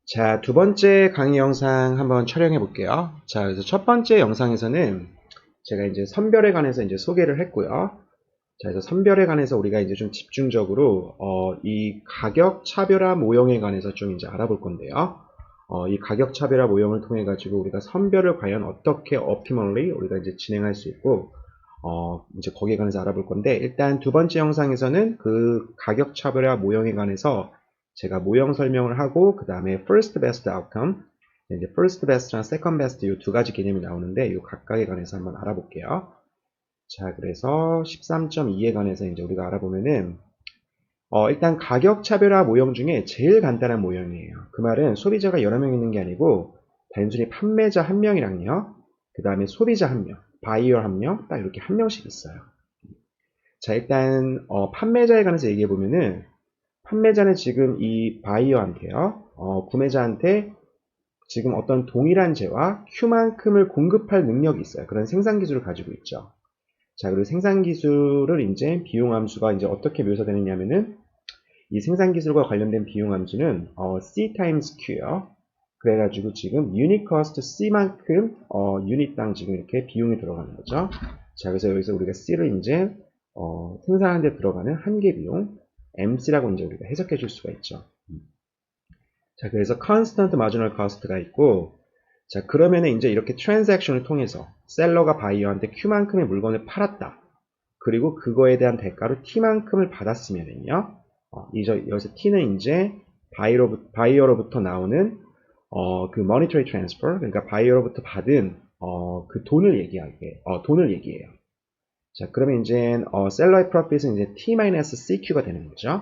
자, 두 번째 강의 영상 한번 촬영해 볼게요. 자, 그래서 첫 번째 영상에서는 제가 이제 선별에 관해서 이제 소개를 했고요. 자, 그래서 선별에 관해서 우리가 이제 좀 집중적으로 이 가격 차별화 모형에 관해서 좀 이제 알아볼 건데요. 이 가격 차별화 모형을 통해 가지고 우리가 선별을 과연 어떻게 optimally 우리가 이제 진행할 수 있고 이제 거기에 관해서 알아볼 건데, 일단 두 번째 영상에서는 그 가격 차별화 모형에 관해서 제가 모형 설명을 하고, 그 다음에 first best outcome, 이제 first best랑 second best 이 두 가지 개념이 나오는데, 이 각각에 관해서 한번 알아볼게요. 자, 그래서 13.2에 관해서 이제 우리가 알아보면은, 일단 가격 차별화 모형 중에 제일 간단한 모형이에요. 그 말은 소비자가 여러 명 있는 게 아니고, 단순히 판매자 한 명이랑요, 그 다음에 소비자 한 명, 바이어 한 명, 딱 이렇게 한 명씩 있어요. 자, 일단 판매자에 관해서 얘기해 보면은, 판매자는 지금 이 바이어한테요, 구매자한테 지금 어떤 동일한 재와 Q만큼을 공급할 능력이 있어요. 그런 생산 기술을 가지고 있죠. 자, 그리고 생산 기술을 이제 비용 함수가 이제 어떻게 묘사되느냐면은, 이 생산 기술과 관련된 비용 함수는 C times Q요. 그래가지고 지금 유닛 커스트 C만큼 유닛당 지금 이렇게 비용이 들어가는 거죠. 자, 그래서 여기서 우리가 C를 이제 생산하는 데 들어가는 한계 비용 MC라고 이제 우리가 해석해 줄 수가 있죠. 자, 그래서 constant marginal cost가 있고, 자, 그러면은 이제 이렇게 트랜잭션을 통해서 셀러가 바이어한테 Q만큼의 물건을 팔았다. 그리고 그거에 대한 대가로 T만큼을 받았으면은요, 여기서 T는 이제 바이어로부터 나오는 그 monetary transfer, 그러니까 바이어로부터 받은 그 돈을 얘기해요. 자, 그러면 이제 셀러의 profit은 이제 T-CQ가 되는 거죠.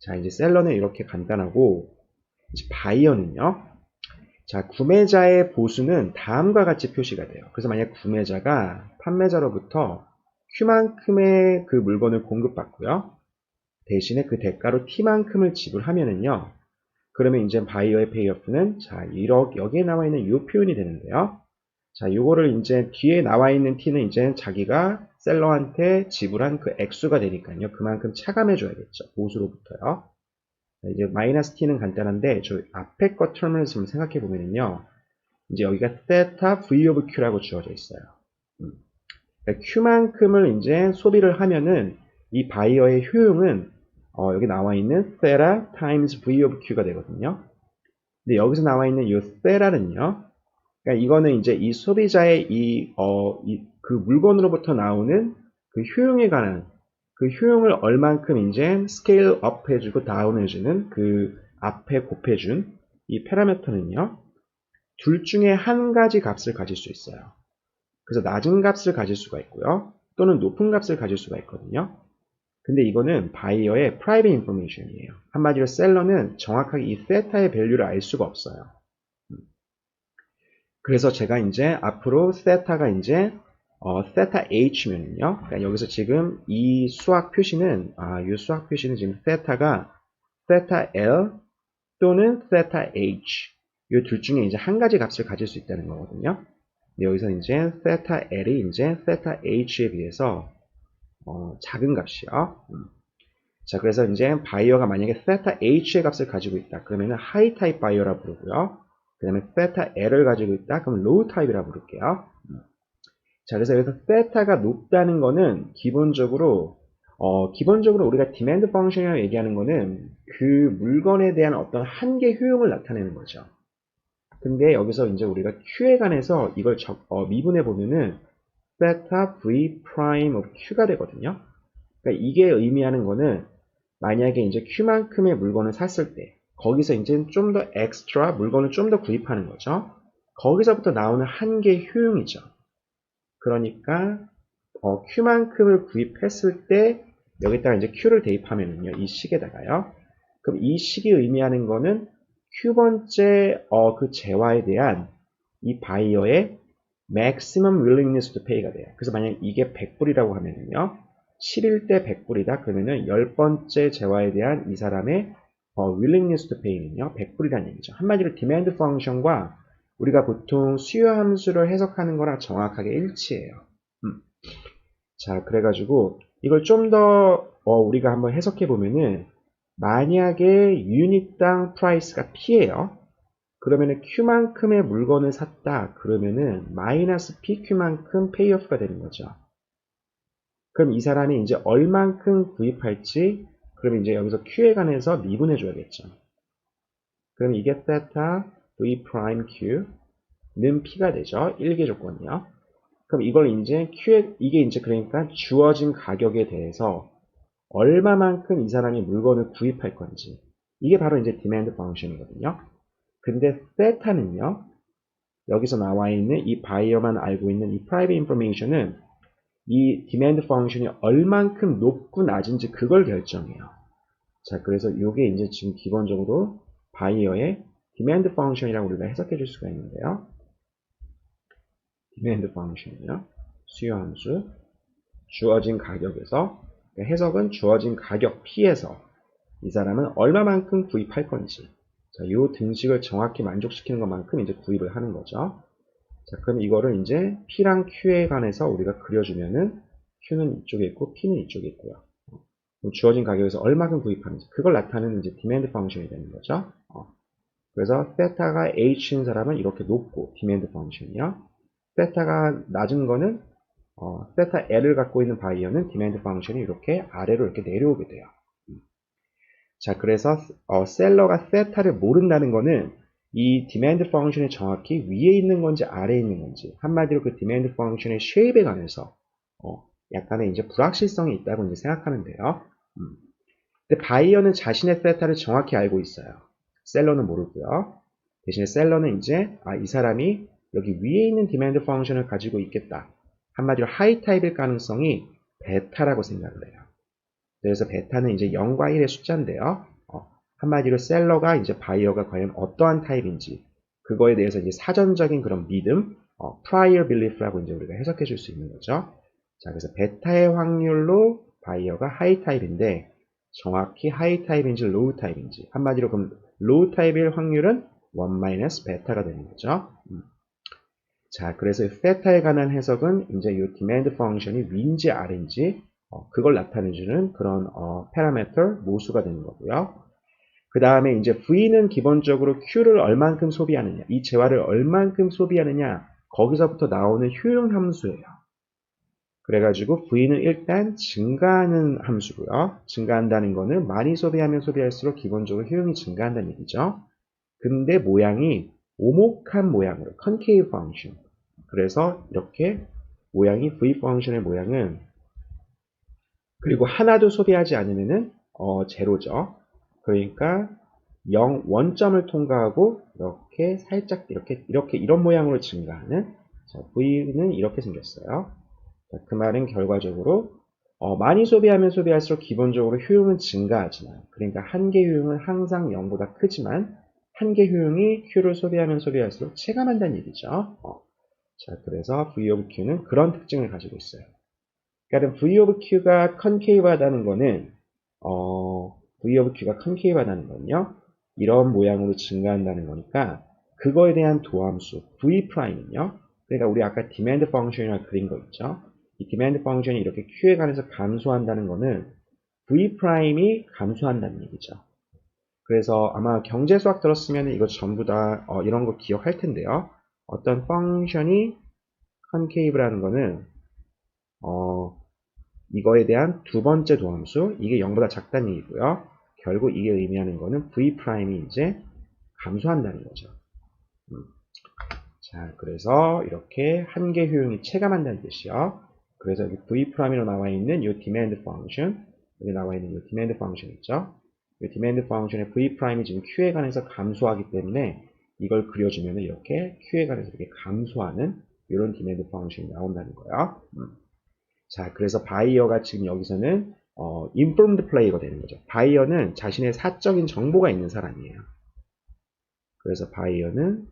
자, 이제 셀러는 이렇게 간단하고, 이제 바이어는요. 자, 구매자의 보수는 다음과 같이 표시가 돼요. 그래서 만약 구매자가 판매자로부터 Q만큼의 그 물건을 공급받고요. 대신에 그 대가로 T만큼을 지불하면은요. 그러면 이제 바이어의 페이오프는 자, 1억 여기에 나와 있는 이 표현이 되는데요. 자, 요거를 이제 뒤에 나와 있는 T는 이제 자기가 셀러한테 지불한 그 액수가 되니까요. 그만큼 차감해 줘야겠죠. 보수로부터요. 이제 마이너스 T는 간단한데 저 앞에 거 term을 좀 생각해 보면은요. 이제 여기가 theta V of Q라고 주어져 있어요. 그러니까 Q만큼을 이제 소비를 하면은 이 바이어의 효용은 여기 나와 있는 theta times V of Q가 되거든요. 근데 여기서 나와 있는 이 theta는요. 그러니까 이거는 이제 이 소비자의 그 물건으로부터 나오는 그 효용에 관한 그 효용을 얼만큼 이제 스케일 업 해주고 다운 해주는 그 앞에 곱해준 이 파라미터는요. 둘 중에 한 가지 값을 가질 수 있어요. 그래서 낮은 값을 가질 수가 있고요. 또는 높은 값을 가질 수가 있거든요. 근데 이거는 바이어의 private information이에요. 한마디로 셀러는 정확하게 이 세타의 밸류를 알 수가 없어요. 그래서 제가 이제 앞으로 세타가 이제 세타 h면은요. 그러니까 여기서 지금 이 수학 표시는 이 수학 표시는 지금 세타가 세타 L 또는 세타 H 이 둘 중에 이제 한 가지 값을 가질 수 있다는 거거든요. 근데 여기서 이제 세타 L이 이제 세타 H에 비해서 작은 값이요. 자, 그래서 이제 바이어가 만약에 세타 H의 값을 가지고 있다. 그러면은 하이 타입 바이어라 부르고요. 그 다음에 세타 L을 가지고 있다. 그럼 로우 타입이라 부를게요. 자, 그래서 여기서 세타가 높다는 거는 기본적으로 우리가 디맨드 펑션이라고 얘기하는 거는 그 물건에 대한 어떤 한계 효용을 나타내는 거죠. 근데 여기서 이제 우리가 Q에 관해서 이걸 미분해 보면은 세타 V 프라임 of Q가 되거든요. 그러니까 이게 의미하는 거는 만약에 이제 Q만큼의 물건을 샀을 때 거기서 이제 좀 더 엑스트라 물건을 좀 더 구입하는 거죠. 거기서부터 나오는 한계 효용이죠. 그러니까 Q만큼을 구입했을 때 여기다가 이제 Q를 대입하면은요. 이 식에다가요. 그럼 이 식이 의미하는 거는 Q번째 그 재화에 대한 이 바이어의 maximum willingness to pay가 돼요. 그래서 만약 이게 100불이라고 하면은요. 10일 때 100불이다. 그러면은 10번째 재화에 대한 이 사람의 willingness to pay는요. 100불이라는 얘기죠. 한마디로 demand function과 우리가 보통 수요 함수를 해석하는 거랑 정확하게 일치해요. 자, 그래가지고 이걸 좀 더 우리가 한번 해석해 보면은 만약에 유닛당 프라이스가 P예요. 그러면은 Q만큼의 물건을 샀다. 그러면은 마이너스 PQ만큼 페이오프가 되는 거죠. 그럼 이 사람이 이제 얼만큼 구입할지, 그럼 이제 여기서 Q에 관해서 미분해 줘야겠죠. 그럼 이게 세타 V 프라임 Q는 P가 되죠. 1개 조건이요. 그럼 이걸 이제 이게 이제 그러니까 주어진 가격에 대해서 얼마만큼 이 사람이 물건을 구입할 건지. 이게 바로 이제 디맨드 펑션이거든요. 근데 세타는요, 여기서 나와 있는 이 바이어만 알고 있는 이 private information은 이 디맨드 펑션이 얼만큼 높고 낮은지 그걸 결정해요. 자, 그래서 이게 이제 지금 기본적으로 바이어의 디맨드 펑션이라고 우리가 해석해 줄 수가 있는데요. 디맨드 펑션이요. 수요 함수. 주어진 가격에서, 그러니까 해석은 주어진 가격 P에서 이 사람은 얼마만큼 구입할 건지. 자, 이 등식을 정확히 만족시키는 것만큼 이제 구입을 하는 거죠. 자, 그럼 이거를 이제 P랑 Q에 관해서 우리가 그려주면은 Q는 이쪽에 있고 P는 이쪽에 있고요. 주어진 가격에서 얼마큼 구입하는지 그걸 나타내는 이제 디맨드 펑션이 되는 거죠. 그래서 세타가 H인 사람은 이렇게 높고 디맨드 펑션이요. 세타가 낮은 거는 세타 L을 갖고 있는 바이어는 디맨드 펑션이 이렇게 아래로 이렇게 내려오게 돼요. 자, 그래서 셀러가 세타를 모른다는 거는 이 디맨드 펑션이 정확히 위에 있는 건지 아래에 있는 건지, 한마디로 그 디맨드 펑션의 쉐입에 관해서 약간의 이제 불확실성이 있다고 이제 생각하면 돼요. 근데 바이어는 자신의 세타를 정확히 알고 있어요. 셀러는 모르고요. 대신에 셀러는 이제 이 사람이 여기 위에 있는 디맨드 펑션을 가지고 있겠다. 한마디로 하이 타입일 가능성이 베타라고 생각을 해요. 그래서 베타는 이제 0과 1의 숫자인데요. 한마디로 셀러가 이제 바이어가 과연 어떠한 타입인지 그거에 대해서 이제 사전적인 그런 믿음, prior belief라고 이제 우리가 해석해 줄 수 있는 거죠. 자, 그래서 베타의 확률로 바이어가 하이 타입인데 정확히 하이 타입인지 로우 타입인지, 한마디로 그럼 로우 타입일 확률은 1 베타가 되는 거죠. 자, 그래서 세타에 관한 해석은 이제 이 디맨드 펑션이 위인지 아래인지 그걸 나타내주는 그런 파라미터 모수가 되는 거고요. 그 다음에 이제 V는 기본적으로 Q를 얼만큼 소비하느냐, 이 재화를 얼만큼 소비하느냐, 거기서부터 나오는 효용 함수예요. 그래가지고 V는 일단 증가하는 함수고요. 증가한다는 거는 많이 소비하면 소비할수록 기본적으로 효용이 증가한다는 얘기죠. 근데 모양이 오목한 모양으로, concave function. 그래서 이렇게 모양이 V 펑션의 모양은, 그리고 하나도 소비하지 않으면은 제로죠. 그러니까 1점을 통과하고 이렇게 살짝 이렇게 이런 모양으로 증가하는, 자, V는 이렇게 생겼어요. 자, 그 말은 결과적으로 많이 소비하면 소비할수록 기본적으로 효용은 증가하지만, 그러니까 한계 효용은 항상 0보다 크지만 한계 효용이 Q를 소비하면 소비할수록 체감한다는 얘기죠. 자, 그래서 V of Q는 그런 특징을 가지고 있어요. 그러니까 V of Q가 컨케이브하다는 거는 V of Q가 컨케이브하다는 건요, 이런 모양으로 증가한다는 거니까 그거에 대한 도함수 V 프라임은요, 그러니까 우리 아까 디맨드 펑션이라고 그린 거 있죠. 이 디맨드 펑션이 이렇게 Q에 관해서 감소한다는 거는 V 프라임이 감소한다는 얘기죠. 그래서 아마 경제 수학 들었으면 이거 전부 다 이런 거 기억할 텐데요. 어떤 펑션이 컨케이브라는 거는 이거에 대한 두 번째 도함수, 이게 0보다 작다는 얘기고요. 결국 이게 의미하는 거는 V 프라임이 이제 감소한다는 거죠. 자, 그래서 이렇게 한계 효용이 체감한다는 뜻이요. 그래서 여기 V 프라임으로 나와 있는 이 디맨드 펑션, 여기 나와 있는 이 디맨드 펑션 있죠. 이 디맨드 펑션의 V 프라임이 지금 Q에 관해서 감소하기 때문에 이걸 그려주면 이렇게 Q에 관해서 이렇게 감소하는 이런 디맨드 펑션이 나온다는 거예요. 자, 그래서 바이어가 지금 여기서는 informed player가 되는 거죠. 바이어는 자신의 사적인 정보가 있는 사람이에요. 그래서 바이어는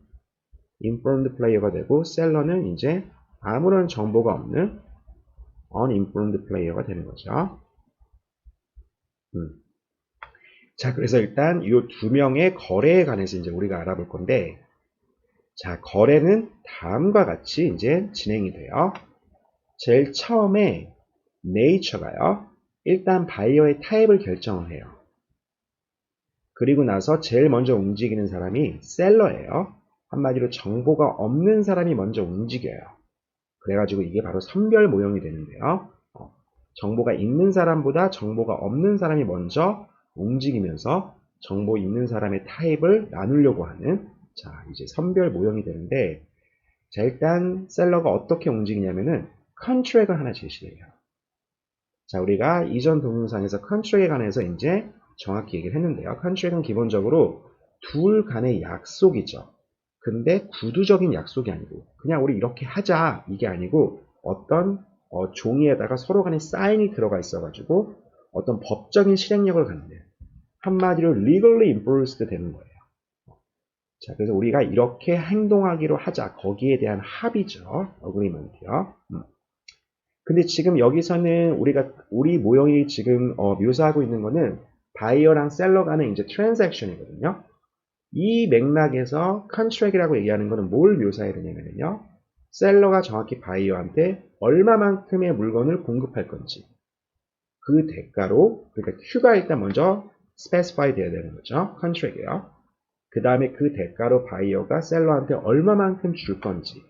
informed player가 되고, 셀러는 이제 아무런 정보가 없는 uninformed player가 되는 거죠. 자, 그래서 일단 이 두 명의 거래에 관해서 이제 우리가 알아볼 건데, 자, 거래는 다음과 같이 이제 진행이 돼요. 제일 처음에 nature가요, 일단 바이어의 타입을 결정을 해요. 그리고 나서 제일 먼저 움직이는 사람이 셀러예요. 한마디로 정보가 없는 사람이 먼저 움직여요. 그래가지고 이게 바로 선별 모형이 되는데요. 정보가 있는 사람보다 정보가 없는 사람이 먼저 움직이면서 정보 있는 사람의 타입을 나누려고 하는, 자, 이제 선별 모형이 되는데, 자, 일단 셀러가 어떻게 움직이냐면은 컨트랙을 하나 제시해요. 자, 우리가 이전 동영상에서 컨트랙에 관해서 이제 정확히 얘기를 했는데요. 컨트랙은 기본적으로 둘 간의 약속이죠. 근데 구두적인 약속이 아니고 그냥 우리 이렇게 하자 이게 아니고 어떤 종이에다가 서로 간에 사인이 들어가 있어가지고 어떤 법적인 실행력을 갖는, 한마디로 legally enforced 되는 거예요. 자, 그래서 우리가 이렇게 행동하기로 하자, 거기에 대한 합의죠. agreement요. 근데 지금 여기서는 우리 모형이 지금 묘사하고 있는 거는 바이어랑 셀러 간의 이제 트랜잭션이거든요. 이 맥락에서 컨트랙이라고 얘기하는 거는 뭘 묘사해야 되냐면요. 셀러가 정확히 바이어한테 얼마만큼의 물건을 공급할 건지, 그 대가로, 그러니까 Q가 일단 먼저 specify 돼야 되는 거죠. 컨트랙이에요. 그 다음에 그 대가로 바이어가 셀러한테 얼마만큼 줄 건지,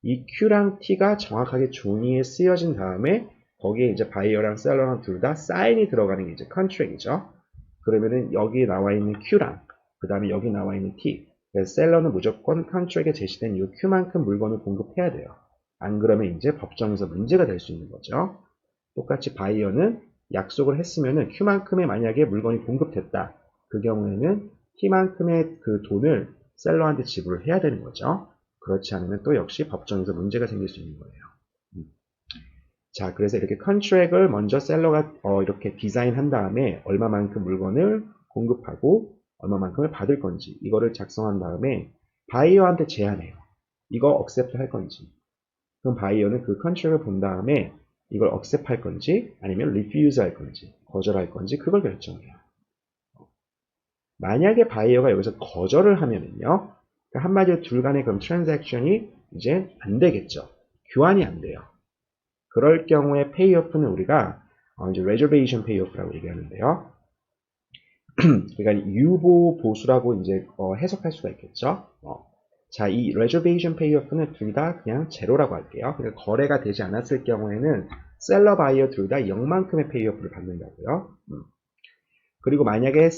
이 Q랑 T가 정확하게 종이에 쓰여진 다음에 거기에 이제 바이어랑 셀러랑 둘 다 사인이 들어가는 게 이제 컨트랙이죠. 그러면은 여기 나와 있는 Q랑 그 다음에 여기 나와 있는 T, 그래서 셀러는 무조건 컨트랙에 제시된 이 Q만큼 물건을 공급해야 돼요. 안 그러면 이제 법정에서 문제가 될 수 있는 거죠. 똑같이 바이어는 약속을 했으면은 Q만큼의 만약에 물건이 공급됐다. 그 경우에는 T만큼의 그 돈을 셀러한테 지불을 해야 되는 거죠. 그렇지 않으면 또 역시 법정에서 문제가 생길 수 있는 거예요. 자, 그래서 이렇게 컨트랙을 먼저 셀러가 이렇게 디자인한 다음에 얼마만큼 물건을 공급하고 얼마만큼을 받을 건지 이거를 작성한 다음에 바이어한테 제안해요. 이거 accept 할 건지. 그럼 바이어는 그 컨트랙을 본 다음에 이걸 accept 할 건지 아니면 refuse 할 건지 거절할 건지 그걸 결정해요. 만약에 바이어가 여기서 거절을 하면은요, 그러니까 한마디로 둘 간의 그럼 트랜잭션이 이제 안 되겠죠. 교환이 안 돼요. 그럴 경우에 페이오프는 우리가 이제 reservation payoff라고 얘기하는데요. 그러니까 유보 보수라고 이제 해석할 수가 있겠죠. 자, 이 reservation payoff는 둘 다 그냥 제로라고 할게요. 그러니까 거래가 되지 않았을 경우에는 셀러 바이어 둘 다 0만큼의 페이오프를 받는다고요. 그리고 만약에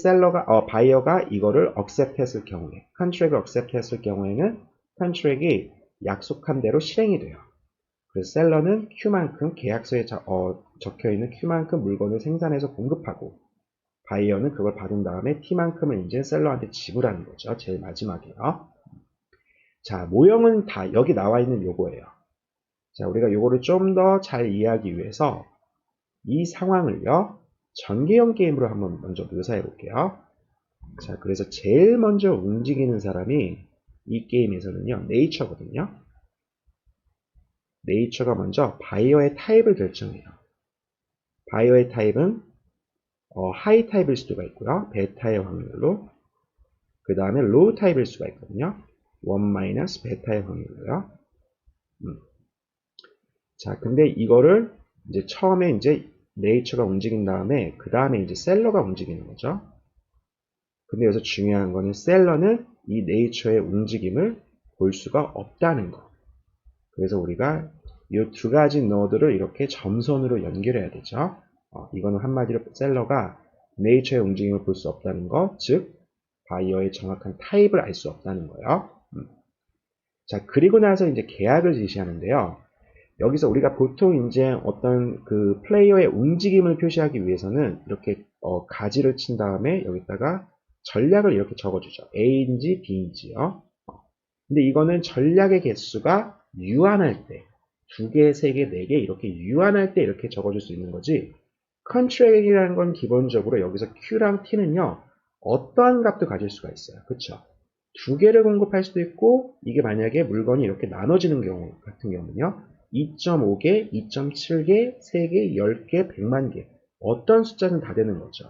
바이어가 이거를 accept 했을 경우에, 컨트랙을 accept 했을 경우에는 컨트랙이 약속한 대로 실행이 돼요. 그래서 셀러는 Q만큼 계약서에 적혀있는 Q만큼 물건을 생산해서 공급하고 바이어는 그걸 받은 다음에 T만큼을 이제 셀러한테 지불하는 거죠. 제일 마지막에요. 자, 모형은 다 여기 나와 있는 요거예요. 자, 우리가 요거를 좀 더 잘 이해하기 위해서 이 상황을요, 전개형 게임으로 한번 먼저 묘사해 볼게요. 자, 그래서 제일 먼저 움직이는 사람이 이 게임에서는요, 네이처거든요. 네이처가 먼저 바이어의 타입을 결정해요. 바이어의 타입은 하이 타입일 수도 있고요. 베타의 확률로. 그 다음에 로우 타입일 수가 있거든요. 1 베타의 확률로요. 자, 근데 이거를 이제 처음에 이제 네이처가 움직인 다음에 그 다음에 이제 셀러가 움직이는 거죠. 근데 여기서 중요한 거는 셀러는 이 네이처의 움직임을 볼 수가 없다는 거. 그래서 우리가 이 두 가지 노드를 이렇게 점선으로 연결해야 되죠. 이거는 한마디로 셀러가 네이처의 움직임을 볼 수 없다는 거, 즉 바이어의 정확한 타입을 알 수 없다는 거예요. 자, 그리고 나서 이제 계약을 제시하는데요. 여기서 우리가 보통 이제 어떤 그 플레이어의 움직임을 표시하기 위해서는 이렇게 가지를 친 다음에 여기다가 전략을 이렇게 적어주죠. A인지 B인지요. 근데 이거는 전략의 개수가 유한할 때, 2개, 3개, 4개 이렇게 유한할 때 이렇게 적어줄 수 있는 거지. 컨트랙이라는 건 기본적으로 여기서 Q랑 T는요, 어떠한 값도 가질 수가 있어요. 그쵸? 2개를 공급할 수도 있고, 이게 만약에 물건이 이렇게 나눠지는 경우 같은 경우는요, 2.5개, 2.7개, 3개, 10개, 100만 개. 어떤 숫자는 다 되는 거죠.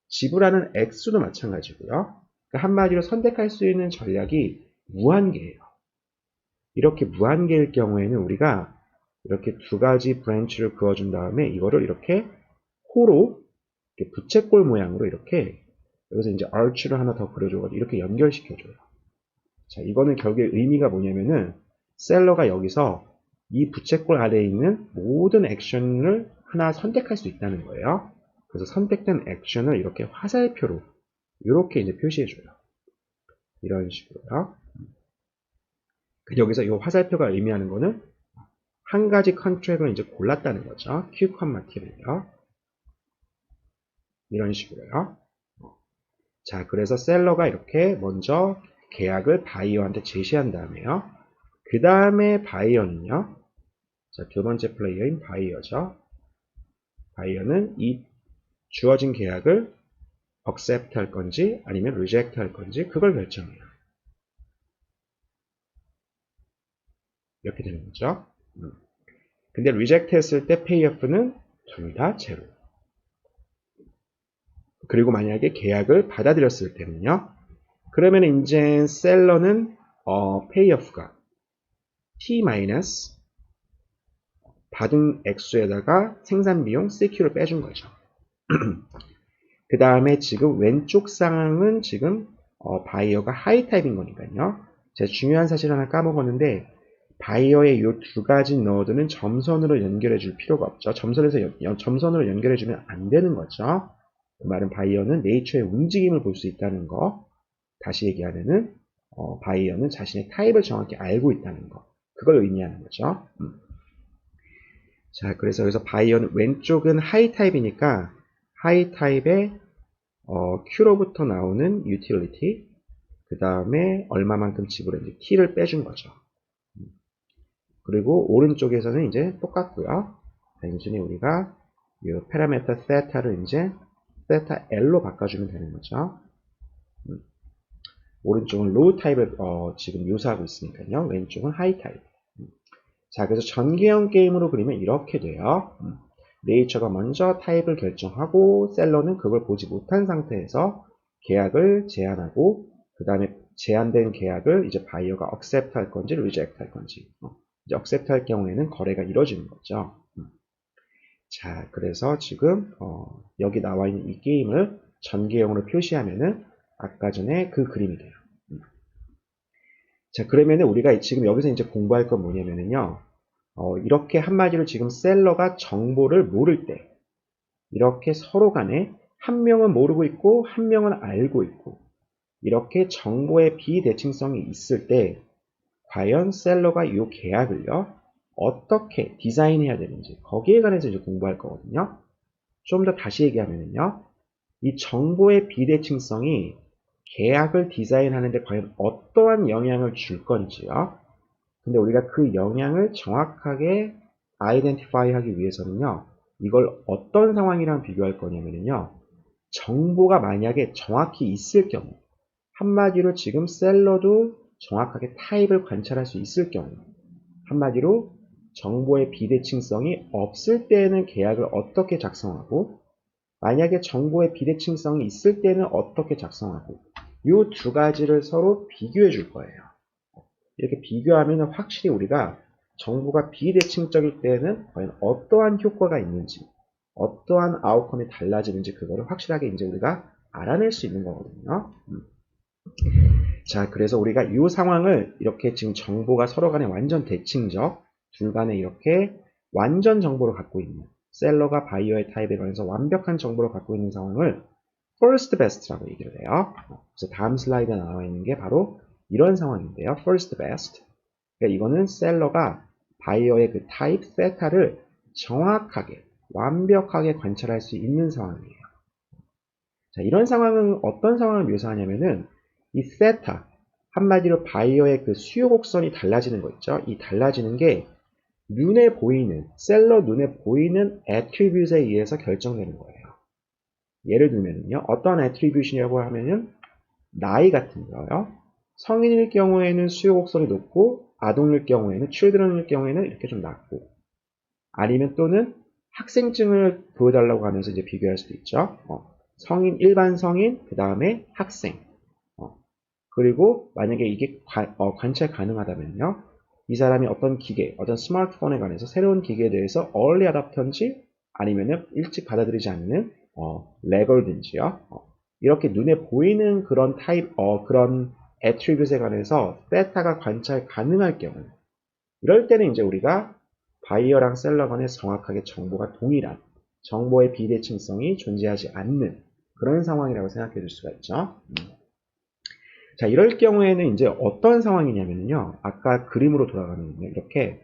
지불하는 액수도 마찬가지고요. 그러니까 한마디로 선택할 수 있는 전략이 무한계예요. 이렇게 무한계일 경우에는 우리가 이렇게 두 가지 브랜치를 그어준 다음에 이거를 이렇게 호로 이렇게 부채꼴 모양으로 이렇게 여기서 이제 arch를 하나 더 그려줘가지고 이렇게 연결시켜줘요. 자, 이거는 결국에 의미가 뭐냐면은 셀러가 여기서 이 부채꼴 아래에 있는 모든 액션을 하나 선택할 수 있다는 거예요. 그래서 선택된 액션을 이렇게 화살표로 이렇게 이제 표시해줘요. 이런 식으로요. 여기서 이 화살표가 의미하는 거는 한 가지 컨트랙을 이제 골랐다는 거죠. Q, T를요. 이런 식으로요. 자, 그래서 셀러가 이렇게 먼저 계약을 바이어한테 제시한 다음에요. 그 다음에 바이어는요. 자, 두 번째 플레이어인 바이어죠. 바이어는 이 주어진 계약을 accept 할 건지 아니면 reject 할 건지 그걸 결정해요. 이렇게 되는 거죠. 근데 reject 했을 때 payoff는 둘 다 제로. 그리고 만약에 계약을 받아들였을 때는요. 그러면 이제 셀러는 payoff가 t 마이너스 받은 액수에다가 생산비용 CQ를 빼준 거죠. 그 다음에 지금 왼쪽 상황은 지금 바이어가 하이 타입인 거니까요. 제가 중요한 사실 하나 까먹었는데 바이어의 이 두 가지 노드는 점선으로 연결해 줄 필요가 없죠. 점선으로 연결해 주면 안 되는 거죠. 그 말은 바이어는 네이처의 움직임을 볼 수 있다는 거. 다시 얘기하면은 바이어는 자신의 타입을 정확히 알고 있다는 거. 그걸 의미하는 거죠. 자, 그래서 여기서 바이어는 왼쪽은 하이 타입이니까 하이 타입의 Q로부터 나오는 utility, 그 다음에 얼마만큼 지불했는지 T를 빼준 거죠. 그리고 오른쪽에서는 이제 똑같고요. 단순히 우리가 이 파라미터 theta를 이제 theta L로 바꿔주면 되는 거죠. 오른쪽은 low 타입을 지금 묘사하고 있으니까요. 왼쪽은 high 타입. 자, 그래서 전개형 게임으로 그리면 이렇게 돼요. 네이처가 먼저 타입을 결정하고 셀러는 그걸 보지 못한 상태에서 계약을 제안하고 그 다음에 제안된 계약을 이제 바이어가 accept 할 건지 reject 할 건지 이제 accept 할 경우에는 거래가 이루어지는 거죠. 자, 그래서 지금 여기 나와 있는 이 게임을 전개형으로 표시하면은 아까 전에 그 그림이 돼요. 자, 그러면은 우리가 지금 여기서 이제 공부할 건 뭐냐면은요. 이렇게 한마디로 지금 셀러가 정보를 모를 때 이렇게 서로 간에 한 명은 모르고 있고 한 명은 알고 있고 이렇게 정보의 비대칭성이 있을 때 과연 셀러가 이 계약을요 어떻게 디자인해야 되는지 거기에 관해서 이제 공부할 거거든요. 좀 더 다시 얘기하면요 이 정보의 비대칭성이 계약을 디자인하는데 과연 어떠한 영향을 줄 건지요. 근데 우리가 그 영향을 정확하게 아이덴티파이 하기 위해서는요. 이걸 어떤 상황이랑 비교할 거냐면요. 정보가 만약에 정확히 있을 경우 한마디로 지금 셀러도 정확하게 타입을 관찰할 수 있을 경우 한마디로 정보의 비대칭성이 없을 때에는 계약을 어떻게 작성하고 만약에 정보의 비대칭성이 있을 때는 어떻게 작성하고 이 두 가지를 서로 비교해 줄 거예요. 이렇게 비교하면 확실히 우리가 정보가 비대칭적일 때는 과연 어떠한 효과가 있는지 어떠한 아웃컴이 달라지는지 그거를 확실하게 이제 우리가 알아낼 수 있는 거거든요. 자, 그래서 우리가 이 상황을 이렇게 지금 정보가 서로 간에 완전 대칭적 둘 간에 이렇게 완전 정보를 갖고 있는 셀러가 바이어의 타입에 관해서 완벽한 정보를 갖고 있는 상황을 first best라고 얘기를 해요. 그래서 다음 슬라이드에 나와 있는 게 바로 이런 상황인데요. first best. 그러니까 이거는 셀러가 바이어의 그 타입 세타를 정확하게 완벽하게 관찰할 수 있는 상황이에요. 자, 이런 상황은 어떤 상황을 묘사하냐면은 이 세타 한마디로 바이어의 그 수요 곡선이 달라지는 거 있죠. 이 달라지는 게 눈에 보이는 셀러 눈에 보이는 애트리뷰트에 의해서 결정되는 거예요. 예를 들면요. 어떤 애트리뷰션이라고 하면은 나이 같은 거요. 성인일 경우에는 수요 곡선이 높고 아동일 경우에는 children일 경우에는 이렇게 좀 낮고 아니면 또는 학생증을 보여달라고 하면서 이제 비교할 수도 있죠. 성인 일반 성인 그 다음에 학생 그리고 만약에 이게 관찰 가능하다면요. 이 사람이 어떤 기계, 어떤 스마트폰에 관해서 새로운 기계에 대해서 early adopter인지 아니면은 일찍 받아들이지 않는 레걸든지요. 이렇게 눈에 보이는 그런 그런 애트리뷰트에 관해서 베타가 관찰 가능할 경우, 이럴 때는 이제 우리가 바이어랑 셀러 간에 정확하게 정보가 동일한, 정보의 비대칭성이 존재하지 않는 그런 상황이라고 생각해 줄 수가 있죠. 자, 이럴 경우에는 이제 어떤 상황이냐면요. 아까 그림으로 돌아가면요. 이렇게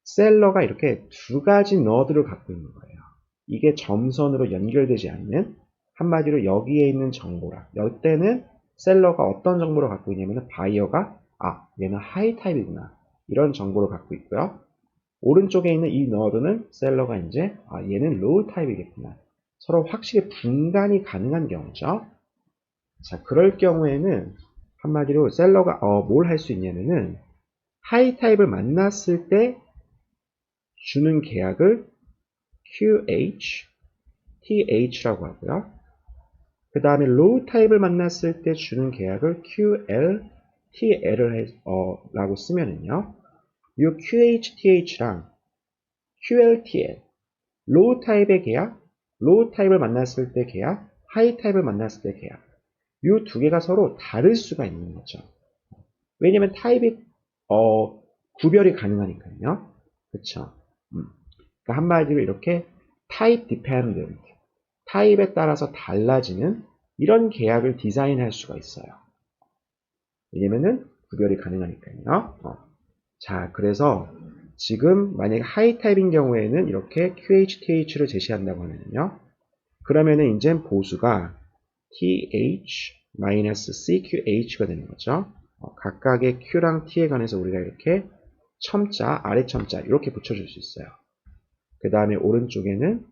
셀러가 이렇게 두 가지 너드를 갖고 있는 거예요. 이게 점선으로 연결되지 않는, 한마디로 여기에 있는 정보라. 이때는 셀러가 어떤 정보를 갖고 있냐면 바이어가 얘는 하이 타입이구나, 이런 정보를 갖고 있고요. 오른쪽에 있는 이 너드는 셀러가 이제 얘는 로우 타입이겠구나, 서로 확실히 분간이 가능한 경우죠. 자, 그럴 경우에는 한마디로 셀러가 뭘 할 수 있냐면은 하이 타입을 만났을 때 주는 계약을 QH, TH라고 하고요. 그 다음에 로우 타입을 만났을 때 주는 계약을 QL, TL라고 쓰면은요. 이 QH, TH랑 QL, TL, 로우 타입의 계약, 로우 타입을 만났을 때 계약, 하이 타입을 만났을 때 계약, 이 두 개가 서로 다를 수가 있는 거죠. 왜냐면 타입이 구별이 가능하니까요. 그쵸? 그러니까 한마디로 이렇게 타입 디펜던트, 타입에 따라서 달라지는 이런 계약을 디자인할 수가 있어요. 왜냐면은 구별이 가능하니까요. 자, 그래서 지금 만약에 하이 타입인 경우에는 이렇게 QHTH를 제시한다고 하면요. 그러면은 이제 보수가 TH-CQH가 되는 거죠. 각각의 Q랑 T에 관해서 우리가 이렇게 첨자, 아래 첨자 이렇게 붙여줄 수 있어요. 그 다음에 오른쪽에는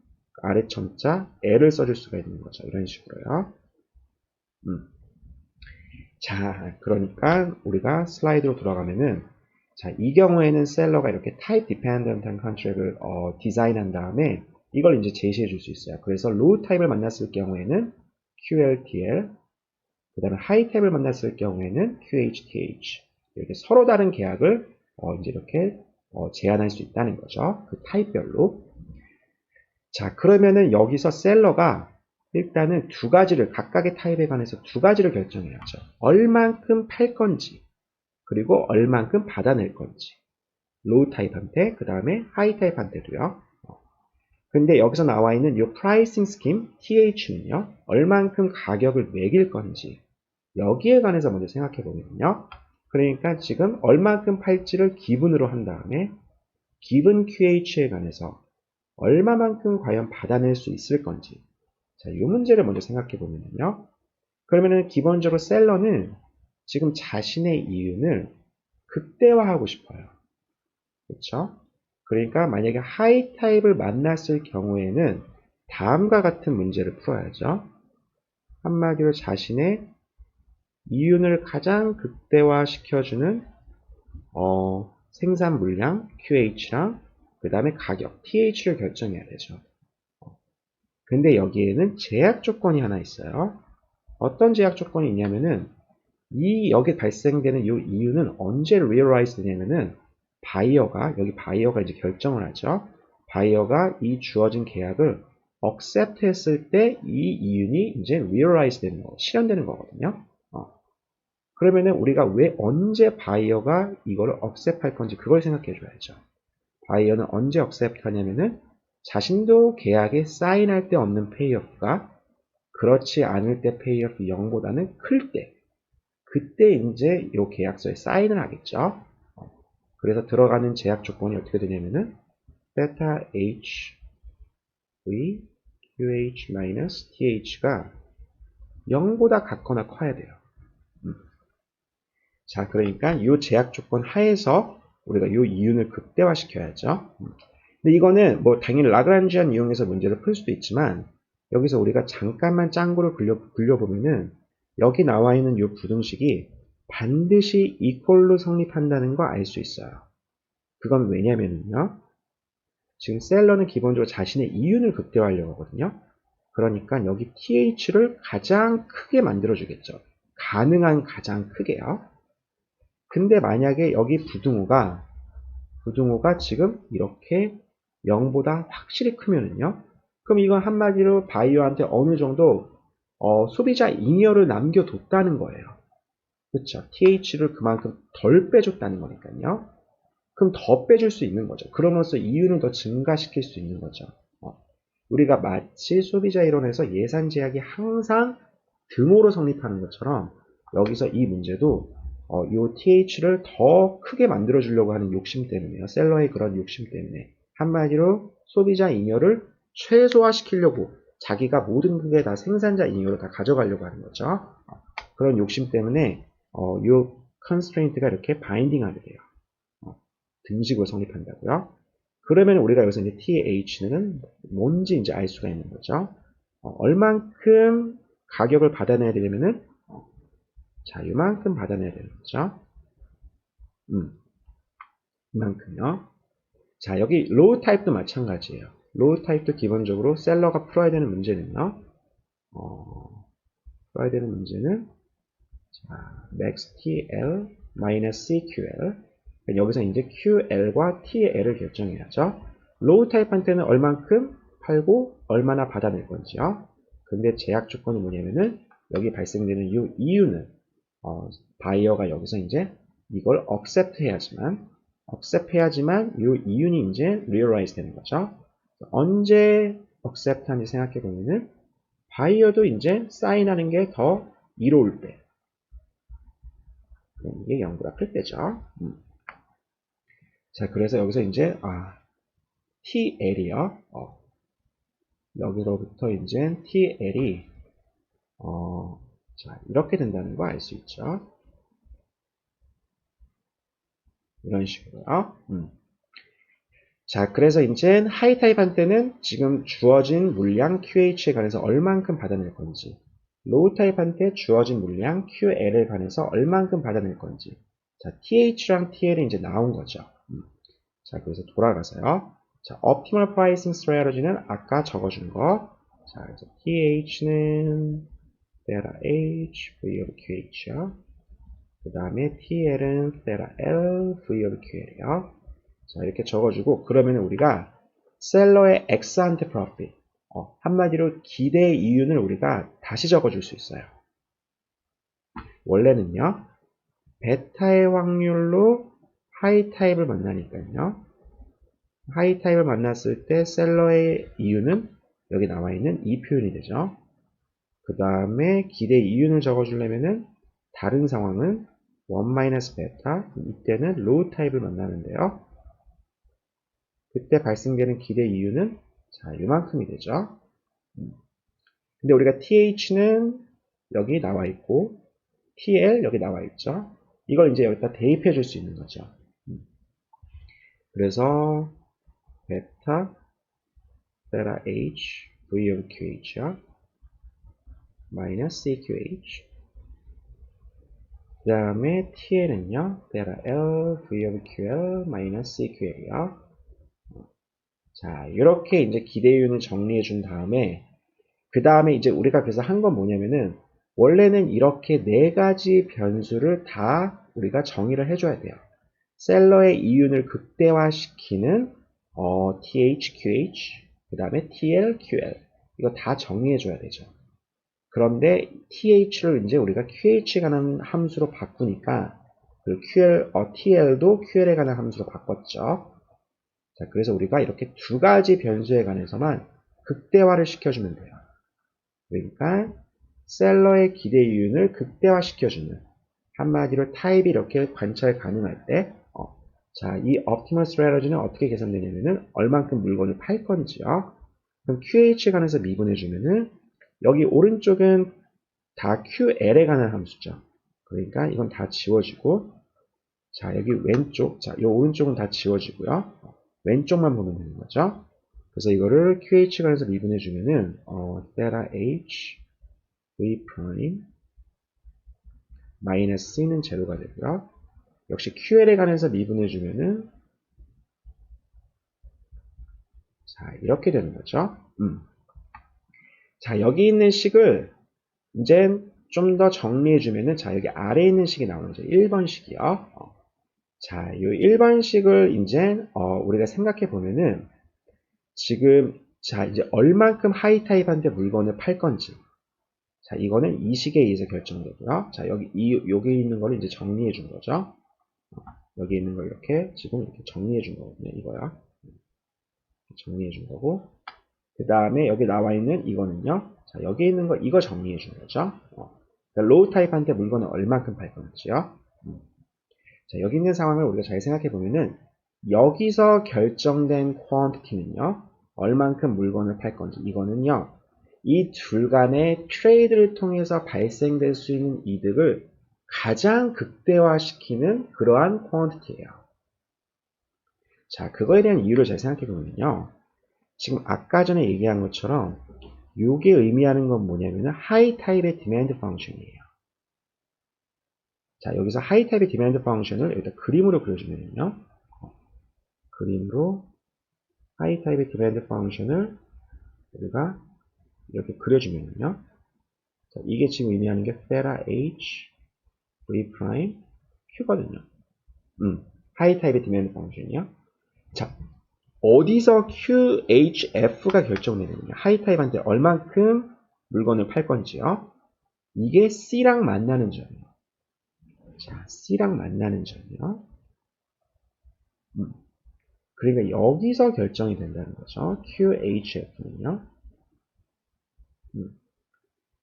아래 첨자 L을 써줄 수가 있는 거죠. 이런 식으로요. 자, 그러니까 우리가 슬라이드로 돌아가면은, 자, 이 경우에는 셀러가 이렇게 타입 디펜던트한 컨트랙을 디자인한 다음에 이걸 이제 제시해 줄 수 있어요. 그래서 로우 타입을 만났을 경우에는 QLTL, 그 다음에 하이 타입을 만났을 경우에는 QHTH, 이렇게 서로 다른 계약을 이제 이렇게 제한할 수 있다는 거죠. 그 타입별로. 자, 그러면은 여기서 셀러가 일단은 두 가지를, 각각의 타입에 관해서 두 가지를 결정해야죠. 얼만큼 팔 건지, 그리고 얼만큼 받아낼 건지. 로우 타입한테, 그 다음에 하이 타입한테도요. 근데 여기서 나와 있는 이 프라이싱 스킴, TH는요, 얼만큼 가격을 매길 건지, 여기에 관해서 먼저 생각해 보면요. 그러니까 지금 얼만큼 팔지를 기분으로 한 다음에, 기분 QH에 관해서 얼마만큼 과연 받아낼 수 있을 건지. 자, 이 문제를 먼저 생각해 보면요. 그러면은 기본적으로 셀러는 지금 자신의 이윤을 극대화하고 싶어요. 그렇죠? 그러니까 만약에 하이 타입을 만났을 경우에는 다음과 같은 문제를 풀어야죠. 한마디로 자신의 이윤을 가장 극대화시켜주는 생산 물량 QH랑 그 다음에 가격 TH를 결정해야 되죠. 근데 여기에는 제약 조건이 하나 있어요. 어떤 제약 조건이 있냐면은 여기 발생되는 이 이유는 언제 realize 되냐면은 여기 바이어가 이제 결정을 하죠. 바이어가 이 주어진 계약을 accept 했을 때 이 이윤이 이제 realize 되는 거, 실현되는 거거든요. 그러면은 우리가 언제 바이어가 이거를 accept 할 건지 그걸 생각해 줘야죠. 바이어는 언제 accept 하냐면은 자신도 계약에 사인할 때 얻는 페이오프가 그렇지 않을 때 페이오프 0보다는 클 때, 그때 이제 이 계약서에 사인을 하겠죠. 그래서 들어가는 제약 조건이 어떻게 되냐면은 베타 H V QH-TH가 0보다 같거나 커야 돼요. 자, 그러니까 이 제약 조건 하에서 우리가 이 이윤을 극대화시켜야죠. 근데 이거는 뭐 당연히 라그란지안 이용해서 문제를 풀 수도 있지만 여기서 우리가 잠깐만 짱구를 굴려보면은 여기 나와 있는 이 부등식이 반드시 이퀄로 성립한다는 거 알 수 있어요. 그건 왜냐면요. 지금 셀러는 기본적으로 자신의 이윤을 극대화하려고 하거든요. 그러니까 여기 TH를 가장 크게 만들어주겠죠. 가능한 가장 크게요. 근데 만약에 여기 부등호가 지금 이렇게 0보다 확실히 크면은요. 그럼 이건 한마디로 바이오한테 어느 정도 소비자 잉여를 남겨뒀다는 거예요. 그렇죠? TH를 그만큼 덜 빼줬다는 거니까요. 그럼 더 빼줄 수 있는 거죠. 그러면서 이윤을 더 증가시킬 수 있는 거죠. 우리가 마치 소비자 이론에서 예산 제약이 항상 등호로 성립하는 것처럼 여기서 이 문제도 이 TH를 더 크게 만들어 주려고 하는 욕심 때문에요. 셀러의 그런 욕심 때문에. 한마디로 소비자 잉여를 최소화시키려고 자기가 모든 게 다 생산자 잉여로 다 가져가려고 하는 거죠. 그런 욕심 때문에 이 constraint가 이렇게 바인딩하게 돼요. 등식으로 성립한다고요. 그러면 우리가 여기서 이제 TH는 뭔지 이제 알 수가 있는 거죠. 얼만큼 가격을 받아내야 되려면은 자, 이만큼 받아내야 되는 거죠. 이만큼요. 자, 여기 로우 타입도 마찬가지예요. 로우 타입도 기본적으로 셀러가 풀어야 되는 문제는요. 풀어야 되는 문제는 자, max TL minus CQL. 여기서 이제 QL과 TL을 결정해야죠. 로우 타입한테는 얼만큼 팔고 얼마나 받아낼 건지요. 근데 제약 조건이 뭐냐면은 여기 발생되는 이 이유는 바이어가 여기서 이제 이걸 accept 해야지만 이 이윤이 이제 realize 되는 거죠. 언제 accept 하는지 생각해 보면은 바이어도 이제 사인하는 게 더 이로울 때. 이게 0보다 클 때죠. 자, 그래서 여기서 이제 TL이요. 여기로부터 이제 TL이 자, 이렇게 된다는 거 알 수 있죠. 이런 식으로요. 자, 그래서 이제 하이 타입한테는 지금 주어진 물량 QH에 관해서 얼만큼 받아낼 건지, 로우 타입한테 주어진 물량 QL에 관해서 얼만큼 받아낼 건지, 자, TH랑 TL이 이제 나온 거죠. 자, 그래서 돌아가서요. 자, optimal pricing strategy는 아까 적어준 거. 자, 그래서 TH는 theta H V of QH요. 그 다음에 TL은 theta L V of QL이요. 자, 이렇게 적어주고, 그러면 우리가 셀러의 엑스한테 프로핏, 한마디로 기대 이윤을 우리가 다시 적어줄 수 있어요. 원래는요, 베타의 확률로 하이 타입을 만나니까요. 하이 타입을 만났을 때 셀러의 이윤은 여기 나와 있는 이 표현이 되죠. 그 다음에 기대 이윤을 적어주려면은 다른 상황은 1 베타, 이때는 로우 타입을 만나는데요. 그때 발생되는 기대 이윤은 자, 이만큼이 되죠. 근데 우리가 TH는 여기 나와 있고 TL 여기 나와 있죠. 이걸 이제 여기다 대입해 줄 수 있는 거죠. 그래서 베타 베타 H V of QH요. 마이너스 CQH. 그 다음에 TL은요. 베타 L V of QL 마이너스 CQL이요. 자, 이렇게 이제 기대이윤을 정리해 준 다음에 그 다음에 이제 우리가 그래서 한 건 뭐냐면은 원래는 이렇게 네 가지 변수를 다 우리가 정의를 해줘야 돼요. 셀러의 이윤을 극대화시키는 THQH, 그 다음에 TLQL 이거 다 정리해줘야 되죠. 그런데 TH를 이제 우리가 QH에 관한 함수로 바꾸니까 그 TL도 QL에 관한 함수로 바꿨죠. 자, 그래서 우리가 이렇게 두 가지 변수에 관해서만 극대화를 시켜주면 돼요. 그러니까 셀러의 기대 이윤을 극대화시켜주는 한마디로 타입이 이렇게 관찰 가능할 때 자, 이 optimal strategy는 어떻게 계산되냐면은 얼만큼 물건을 팔 건지요. 그럼 QH에 관해서 미분해주면은 여기 오른쪽은 다 QL에 관한 함수죠. 그러니까 이건 다 지워지고 자, 여기 왼쪽, 자, 이 오른쪽은 다 지워지고요. 왼쪽만 보면 되는 거죠. 그래서 이거를 QH에 관해서 미분해주면은 theta H V 프라임 마이너스 C는 제로가 되고요. 역시 QL에 관해서 미분해주면은 자, 이렇게 되는 거죠. 자, 여기 있는 식을 이제 좀 더 정리해주면은 자, 여기 아래에 있는 식이 나오는 거죠. 1번식이요. 자, 이 1번식을 이제 우리가 생각해 보면은 지금 자, 이제 얼만큼 하이 타입한테 물건을 팔 건지 자, 이거는 이 식에 의해서 결정되고요. 자, 여기 있는 거를 이제 정리해 준 거죠. 여기 있는 걸 이렇게 지금 이렇게 정리해 준 거거든요. 이거야. 정리해 준 거고. 그 다음에 여기 나와 있는 이거는요. 자, 여기 있는 거 이거 정리해 준 거죠. 그러니까 로우 타입한테 물건을 얼만큼 팔 건지요. 자, 여기 있는 상황을 우리가 잘 생각해 보면은 여기서 결정된 퀀티티는요. 얼만큼 물건을 팔 건지 이거는요. 이 둘 간의 트레이드를 통해서 발생될 수 있는 이득을 가장 극대화시키는 그러한 퀀티티예요. 자, 그거에 대한 이유를 잘 생각해 보면요. 지금 아까 전에 얘기한 것처럼 이게 의미하는 건 뭐냐면은 하이 타입의 디맨드 펑션이에요. 자, 여기서 하이 타입의 디맨드 펑션을 여기다 그림으로 그려주면요. 그림으로 하이 타입의 디맨드 펑션을 우리가 이렇게 그려주면요. 자, 이게 지금 의미하는 게 theta h v 프라임 q거든요. 하이 타입의 디맨드 펑션이요. 자, 어디서 QHF가 결정되느냐. 하이 타입한테 얼만큼 물건을 팔 건지요. 이게 C랑 만나는 점이요. 자, C랑 만나는 점이요. 그러니까 여기서 결정이 된다는 거죠. QHF는요.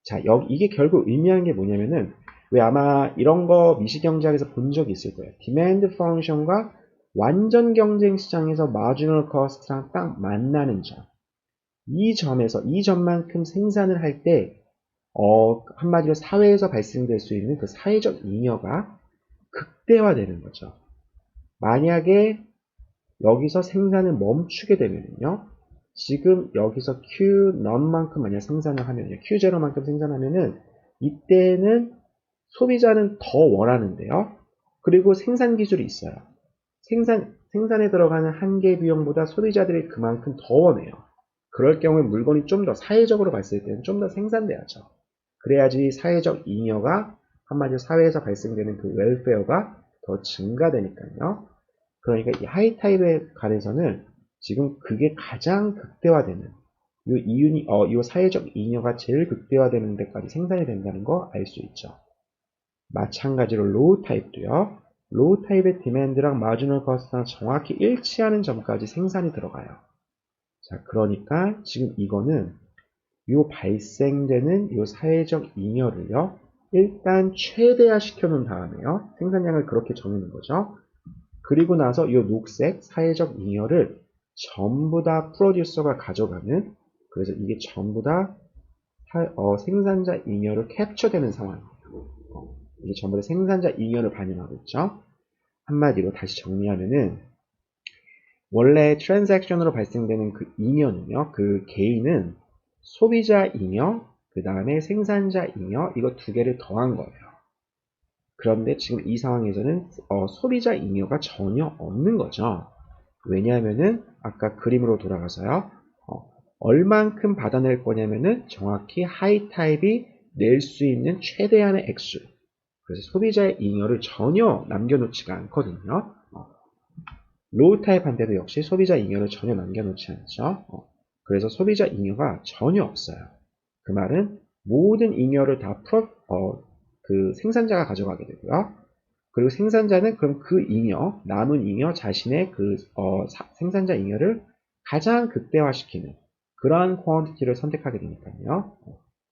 자, 이게 결국 의미하는 게 뭐냐면은, 왜 아마 이런 거 미시경제학에서 본 적이 있을 거예요. 디맨드 펑션과 완전 경쟁 시장에서 마지널 커스트랑 딱 만나는 점. 이 점만큼 생산을 할 때, 한마디로 사회에서 발생될 수 있는 그 사회적 잉여가 극대화되는 거죠. 만약에 여기서 생산을 멈추게 되면요. 지금 여기서 Q0만큼 만약 생산을 하면요. Q0만큼 생산하면은 이때는 소비자는 더 원하는데요. 그리고 생산 기술이 있어요. 생산에 들어가는 한계 비용보다 소비자들이 그만큼 더 원해요. 그럴 경우에 물건이 좀 더 사회적으로 봤을 때는 좀 더 생산돼야죠. 그래야지 사회적 잉여가 한마디로 사회에서 발생되는 그 웰페어가 더 증가되니까요. 그러니까 이 하이 타입에 관해서는 지금 그게 가장 극대화되는 요 사회적 잉여가 제일 극대화되는 데까지 생산이 된다는 거 알 수 있죠. 마찬가지로 로우 타입도요. 로우 타입의 디맨드랑 마지널 커스트랑 정확히 일치하는 점까지 생산이 들어가요. 자, 그러니까 지금 이거는 요 발생되는 요 사회적 잉여를요. 일단 최대화 시켜 놓은 다음에요. 생산량을 그렇게 정해놓은 거죠. 그리고 나서 이 녹색 사회적 잉여를 전부 다 프로듀서가 가져가는, 그래서 이게 전부 다 생산자 잉여를 캡처되는 상황이에요. 이게 전부 다 생산자 잉여를 반영하고 있죠. 한마디로 다시 정리하면은 원래 트랜잭션으로 발생되는 그 잉여는요, 그 개인은 소비자 잉여, 그 다음에 생산자 잉여, 이거 두 개를 더한 거예요. 그런데 지금 이 상황에서는 소비자 잉여가 전혀 없는 거죠. 왜냐하면은 아까 그림으로 돌아가서요. 얼만큼 받아낼 거냐면은 정확히 하이 타입이 낼 수 있는 최대한의 액수. 그래서 소비자의 잉여를 전혀 남겨놓지가 않거든요. 로우 타입한테도 역시 소비자 잉여를 전혀 남겨놓지 않죠. 그래서 소비자 잉여가 전혀 없어요. 그 말은 모든 잉여를 다 그 생산자가 가져가게 되고요. 그리고 생산자는 그럼 그 잉여, 남은 잉여 자신의 그 생산자 잉여를 가장 극대화시키는 그러한 퀀티티를 선택하게 되니까요.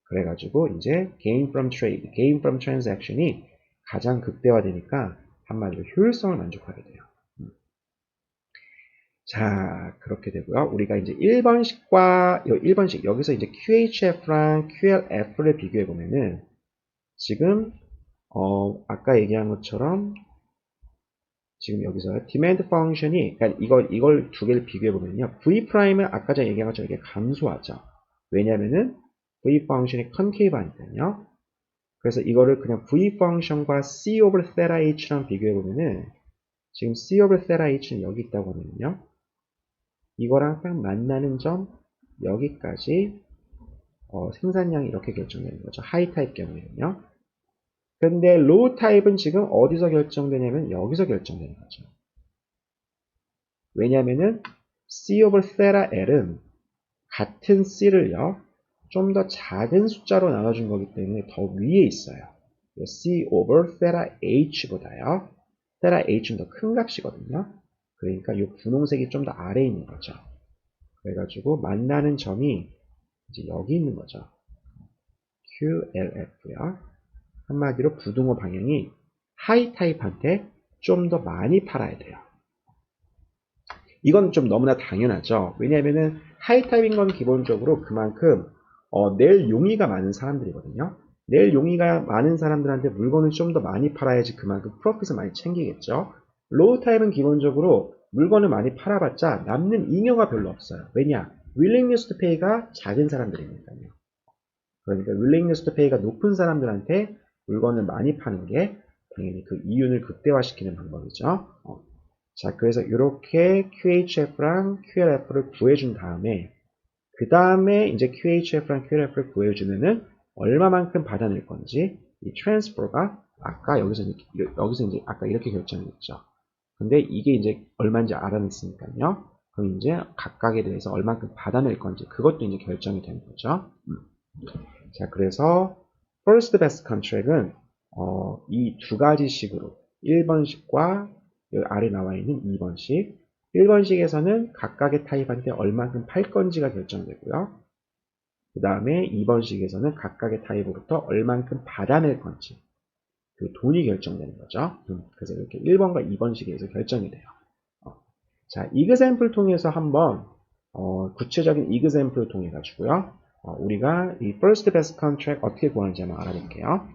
그래가지고 이제 gain from trade, gain from transaction이 가장 극대화되니까 한마디로 효율성을 만족하게 돼요. 자, 그렇게 되고요. 우리가 이제 1번식과 1번식 여기서 이제 QHF랑 QLF를 비교해 보면은 지금 아까 얘기한 것처럼 지금 여기서 디맨드 펑션이 그러니까 이걸 두 개를 비교해 보면요. V 프라임은 아까 전에 얘기한 것처럼 이렇게 감소하죠. 왜냐면은 V 펑션이 컨케이브 하니까요. 그래서 이거를 그냥 V 펑션과 C over theta H랑 비교해 보면은 지금 C over theta H는 여기 있다고 하면요. 이거랑 딱 만나는 점 여기까지 생산량이 이렇게 결정되는 거죠. 하이 타입 경우에는요. 근데 로우 타입은 지금 어디서 결정되냐면 여기서 결정되는 거죠. 왜냐면은 C over theta L은 같은 C를요. 좀 더 작은 숫자로 나눠준 거기 때문에 더 위에 있어요. C over theta H보다요. theta H는 더 큰 값이거든요. 그러니까 이 분홍색이 좀 더 아래에 있는 거죠. 그래가지고 만나는 점이 이제 여기 있는 거죠. QLF요. 한마디로 부등호 방향이 하이 타입한테 좀 더 많이 팔아야 돼요. 이건 좀 너무나 당연하죠. 왜냐하면은 하이 타입인 건 기본적으로 그만큼 낼 용의가 많은 사람들이거든요. 낼 용의가 많은 사람들한테 물건을 좀 더 많이 팔아야지 그만큼 프로핏을 많이 챙기겠죠. 로우 타입은 기본적으로 물건을 많이 팔아봤자 남는 잉여가 별로 없어요. 왜냐? willingness to pay가 작은 사람들이니까요. 그러니까 willingness to pay가 높은 사람들한테 물건을 많이 파는 게 당연히 그 이윤을 극대화시키는 방법이죠. 자, 그래서 이렇게 QHF랑 QLF를 구해준 다음에 그 다음에 이제 QHF랑 QLF를 구해주면은 얼마만큼 받아낼 건지 이 트랜스퍼가 아까 여기서 이제 아까 이렇게 결정이 됐죠. 근데 이게 이제 얼마인지 알아냈으니까요. 그럼 이제 각각에 대해서 얼마만큼 받아낼 건지 그것도 이제 결정이 되는 거죠. 자, 그래서 first best contract은 이 두 가지 식으로 1번식과 여기 아래 나와 있는 2번식 1번식에서는 각각의 타입한테 얼마큼 팔 건지가 결정되고요. 그 다음에 2번식에서는 각각의 타입으로부터 얼만큼 받아낼 건지 그 돈이 결정되는 거죠. 그래서 이렇게 1번과 2번식에서 결정이 돼요. 자, 이그샘플 통해서 한번 구체적인 이그샘플을 통해 가지고요. 우리가 이 first best contract 어떻게 구하는지 한번 알아볼게요.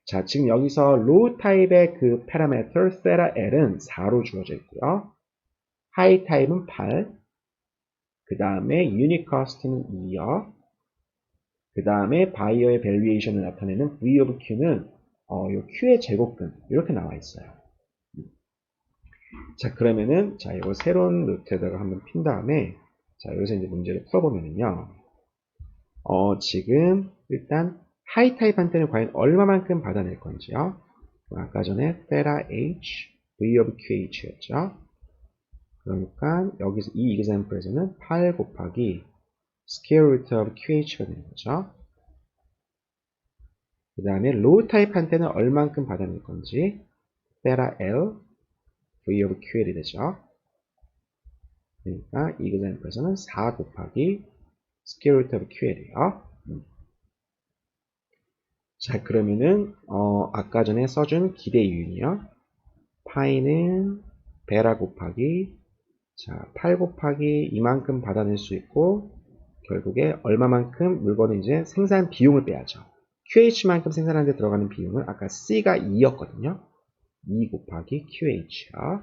자, 지금 여기서 low 타입의 그 파라미터 theta L은 4로 주어져 있고요. high 타입은 8. 그 다음에 unit cost는 2요. 그 다음에 바이어의 밸류에이션을 나타내는 V of Q는 요 Q의 제곱근 이렇게 나와 있어요. 자, 그러면은 자, 이거 새로운 노트에다가 한번 핀 다음에 자, 여기서 이제 문제를 풀어보면은요. 지금 일단 하이 타입한테는 과연 얼마만큼 받아낼 건지요. 아까 전에 theta H, V of QH였죠. 그러니까 여기서 이 example에서는 8 곱하기 square root of QH가 되는 거죠. 그 다음에 low 타입한테는 얼만큼 받아낼 건지 theta L, V of QL이 되죠. 그러니까 이 example에서는 4 곱하기 square root of QL이에요. 자, 그러면은 아까 전에 써준 기대 이윤이요. 파이는 베라 곱하기 자, 8 곱하기 이만큼 받아낼 수 있고 결국에 얼마만큼 물건을 이제 생산 비용을 빼야죠. QH만큼 생산하는 데 들어가는 비용은 아까 C가 2였거든요. 2 곱하기 QH요.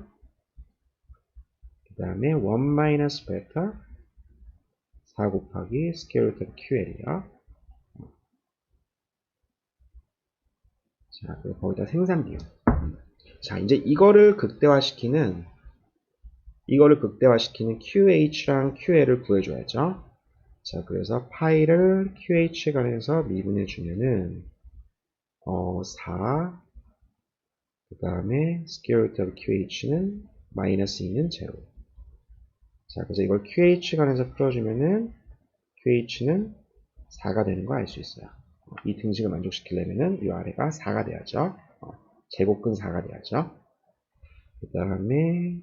그 다음에 1 마이너스 베타 4 곱하기 스퀘어 루트 QL이요. 자, 그리고 거기다 생산 비용. 자, 이제 이거를 극대화시키는 QH랑 QL을 구해줘야죠. 자, 그래서 파이를 QH에 관해서 미분해 주면은 4, 그 다음에 square root of QH는 마이너스 2는 제로. 자, 그래서 이걸 QH 관해서 풀어주면은 QH는 4가 되는 거 알 수 있어요. 이 등식을 만족시키려면은 이 아래가 4가 돼야죠. 제곱근 4가 돼야죠. 그 다음에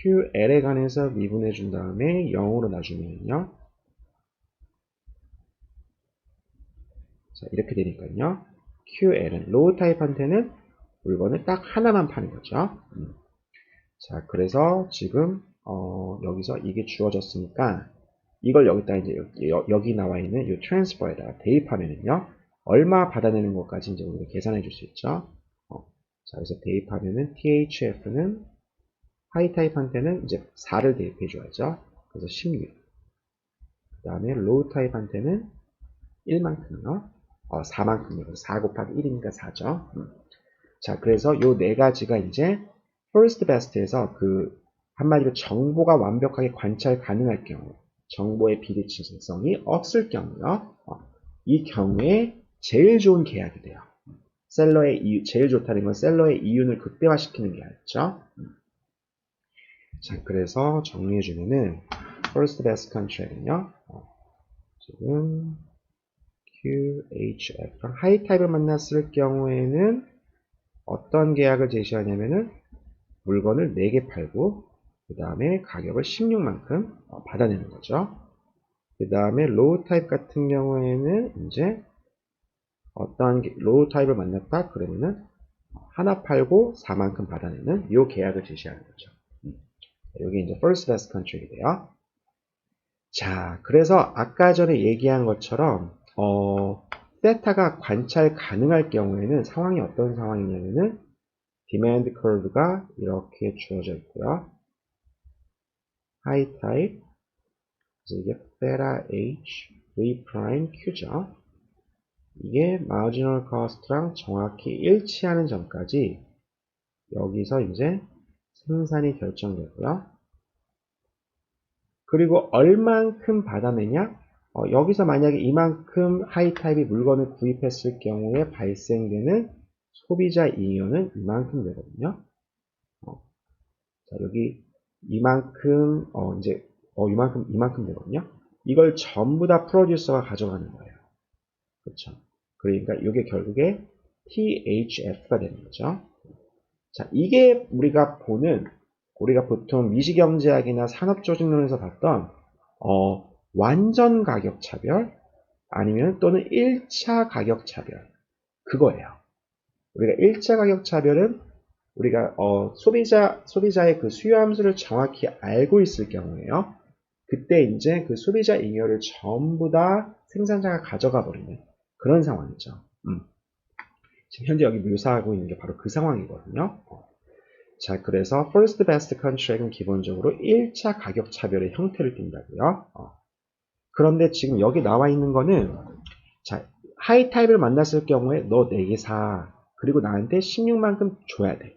QL에 관해서 미분해 준 다음에 0으로 놔주면요. 자, 이렇게 되니까요. QL은 로우 타입한테는 물건을 딱 하나만 파는 거죠. 자, 그래서 지금 여기서 이게 주어졌으니까 이걸 여기다 이제 여기 나와 있는 이 트랜스퍼에다가 대입하면은요. 얼마 받아내는 것까지 이제 우리가 계산해 줄 수 있죠. 자, 그래서 대입하면은 THF는 하이 타입한테는 이제 4를 대입해 줘야죠. 그래서 16. 그 다음에 로우 타입한테는 1만큼요. 4만큼이요. 4 곱하기 1이니까 4죠. 자, 그래서 요 네 가지가 이제 first best에서 그 한마디로 정보가 완벽하게 관찰 가능할 경우, 정보의 비대칭성이 없을 경우요. 이 경우에 제일 좋은 계약이 돼요. 셀러의 이윤, 제일 좋다는 건 셀러의 이윤을 극대화시키는 계약이죠. 자, 그래서 정리해주면은 first best contract는요. 지금 QHF랑 하이 타입을 만났을 경우에는 어떤 계약을 제시하냐면은 물건을 4개 팔고 그 다음에 가격을 16만큼 받아내는 거죠. 그 다음에 로우 타입 같은 경우에는 이제 어떠한 로우 타입을 만났다 그러면은 하나 팔고 4만큼 받아내는 이 계약을 제시하는 거죠. 여기 이제 first best contract이 돼요. 자, 그래서 아까 전에 얘기한 것처럼 세타가 관찰 가능할 경우에는 상황이 어떤 상황이냐면은 디맨드 커브가 이렇게 주어져 있고요. 하이 타입, 이게 세타 H, V 프라임 Q죠. 이게 마지널 코스트랑 정확히 일치하는 점까지 여기서 이제 생산이 결정되고요. 그리고 얼만큼 받아내냐? 여기서 만약에 이만큼 하이 타입이 물건을 구입했을 경우에 발생되는 소비자 잉여는 이만큼 되거든요. 자, 여기 이만큼, 이만큼 되거든요. 이걸 전부 다 프로듀서가 가져가는 거예요. 그렇죠? 그러니까 이게 결국에 THF가 되는 거죠. 자, 이게 우리가 보통 미시경제학이나 산업조직론에서 봤던 완전 가격 차별 아니면 또는 1차 가격 차별 그거예요. 우리가 1차 가격 차별은 우리가 소비자의 그 수요 함수를 정확히 알고 있을 경우에요. 그때 이제 그 소비자 잉여를 전부 다 생산자가 가져가 버리는 그런 상황이죠. 지금 현재 여기 묘사하고 있는 게 바로 그 상황이거든요. 자, 그래서 first best contract은 기본적으로 1차 가격 차별의 형태를 띈다고요. 그런데 지금 여기 나와 있는 거는 자, 하이 타입을 만났을 경우에 너 4개 사. 그리고 나한테 16만큼 줘야 돼.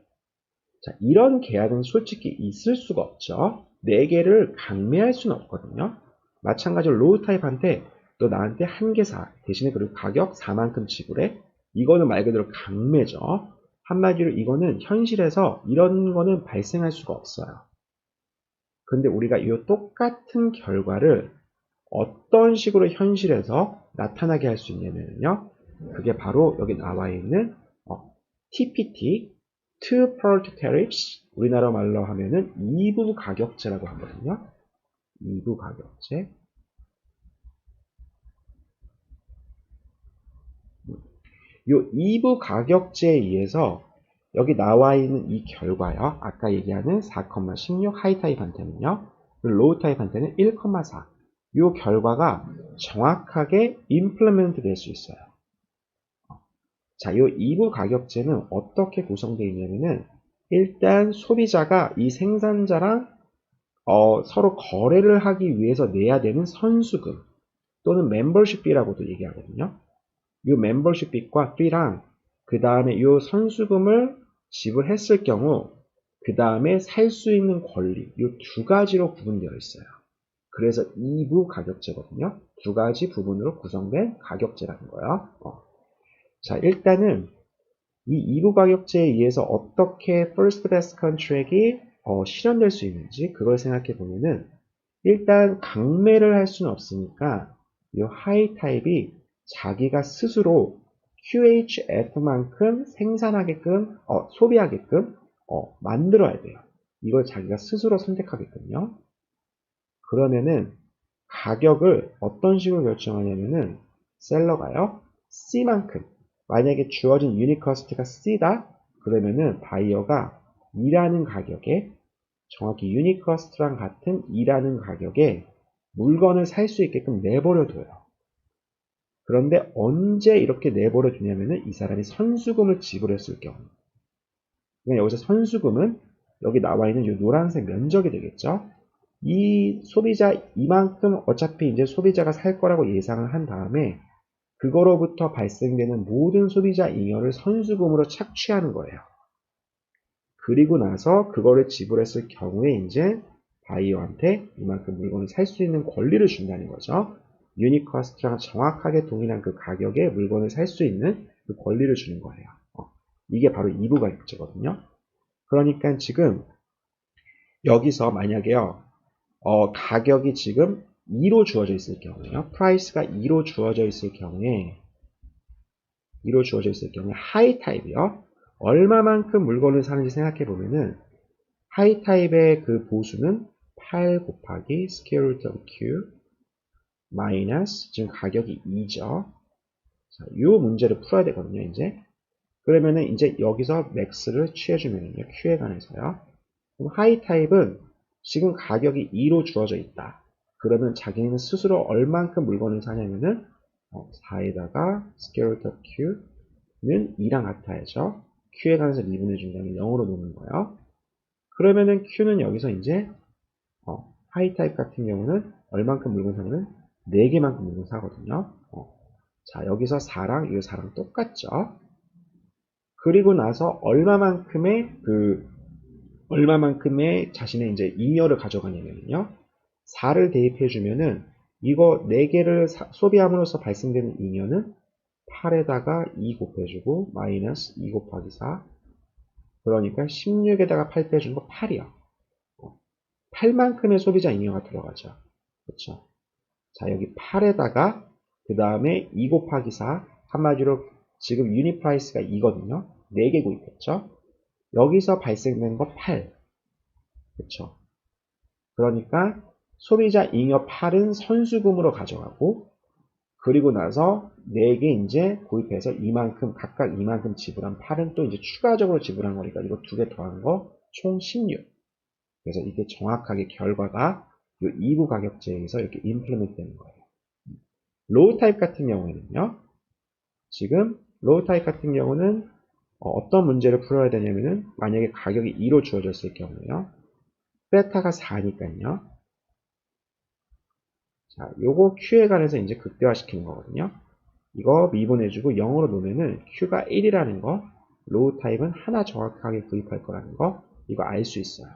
자, 이런 계약은 솔직히 있을 수가 없죠. 4개를 강매할 수는 없거든요. 마찬가지로 로우 타입한테 너 나한테 1개 사. 대신에 그리고 가격 4만큼 지불해. 이거는 말 그대로 강매죠. 한마디로 이거는 현실에서 이런 거는 발생할 수가 없어요. 근데 우리가 이 똑같은 결과를 어떤 식으로 현실에서 나타나게 할 수 있냐면요. 그게 바로 여기 나와 있는 TPT, Two Product Tariffs, 우리나라 말로 하면은 2부 가격제라고 하거든요. 2부 가격제. 이 2부 가격제에 의해서 여기 나와 있는 이 결과요. 아까 얘기하는 4,16 하이 타입한테는요. 로우 타입한테는 1,4. 이 결과가 정확하게 임플리먼트 될 수 있어요. 자, 이 2부 가격제는 어떻게 구성되어 있냐면은 일단 소비자가 이 생산자랑 서로 거래를 하기 위해서 내야 되는 선수금 또는 멤버십비라고도 얘기하거든요. 이 멤버십비과 fee랑 그 다음에 이 선수금을 지불했을 경우 그 다음에 살 수 있는 권리 이 두 가지로 구분되어 있어요. 그래서 2부 가격제거든요. 두 가지 부분으로 구성된 가격제라는 거예요. 자, 일단은 이 2부 가격제에 의해서 어떻게 first best contract이 실현될 수 있는지 그걸 생각해 보면은 일단 강매를 할 수는 없으니까 이 하이 타입이 자기가 스스로 QHF만큼 생산하게끔 소비하게끔 만들어야 돼요. 이걸 자기가 스스로 선택하게끔요. 그러면은 가격을 어떤 식으로 결정하냐면은 셀러가요. C만큼 만약에 주어진 유닛 커스트가 C다 그러면은 바이어가 E라는 가격에 정확히 유닛 커스트랑 같은 E라는 가격에 물건을 살 수 있게끔 내버려 둬요. 그런데 언제 이렇게 내버려 두냐면은 이 사람이 선수금을 지불했을 경우. 그러니까 여기서 선수금은 여기 나와 있는 이 노란색 면적이 되겠죠. 이 소비자 이만큼 어차피 이제 소비자가 살 거라고 예상을 한 다음에 그거로부터 발생되는 모든 소비자 잉여를 선수금으로 착취하는 거예요. 그리고 나서 그거를 지불했을 경우에 이제 바이어한테 이만큼 물건을 살 수 있는 권리를 준다는 거죠. 유닛 커스트랑 정확하게 동일한 그 가격에 물건을 살 수 있는 그 권리를 주는 거예요. 이게 바로 2부 가격제거든요. 그러니까 지금 여기서 만약에요. 가격이 지금 2로 주어져 있을 경우에요. price가 2로 주어져 있을 경우에 하이 타입이요. 얼마만큼 물건을 사는지 생각해 보면은 하이 타입의 그 보수는 8 곱하기 square root of q 마이너스 지금 가격이 2죠. 자, 이 문제를 풀어야 되거든요, 이제. 그러면은 이제 여기서 max를 취해주면은요, q에 관해서요. 그럼 하이 타입은 지금 가격이 2로 주어져 있다. 그러면 자기는 스스로 얼만큼 물건을 사냐면은 4에다가 square root of q는 2랑 같아야죠. q에 관해서 미분해 준다면 0으로 놓는 거예요. 그러면은 q는 여기서 이제 하이 타입 같은 경우는 얼만큼 물건 사냐면 4개만큼 물건 사거든요. 자, 여기서 4랑 이 4랑 똑같죠. 그리고 나서 얼마만큼의 자신의 이제 잉여를 가져가냐면요. 4를 대입해 주면은 이거 4개를 소비함으로써 발생되는 잉여는 8에다가 2 곱해주고 마이너스 2 곱하기 4 그러니까 16에다가 8 빼준 거 8이요. 8만큼의 소비자 잉여가 들어가죠. 그렇죠? 자, 여기 8에다가 그 다음에 2 곱하기 4 한마디로 지금 유닛 프라이스가 2거든요. 4개 구입했죠. 여기서 발생된 거 8. 그렇죠? 그러니까 소비자 잉여 8은 선수금으로 가져가고 그리고 나서 4개 이제 구입해서 이만큼 각각 이만큼 지불한 8은 또 이제 추가적으로 지불한 거니까 이거 2개 더한 거 총 16. 그래서 이게 정확하게 결과가 이 2부 가격제에서 이렇게 임플리먼트 되는 거예요. 로우 타입 같은 경우에는요. 지금 로우 타입 같은 경우는 어떤 문제를 풀어야 되냐면은 만약에 가격이 2로 주어졌을 경우에요. 베타가 4니까요. 자, 요거 Q에 관해서 이제 극대화시키는 거거든요. 이거 미분해주고 0으로 놓으면은 Q가 1이라는 거, 로우 타입은 하나 정확하게 구입할 거라는 거, 이거 알 수 있어요.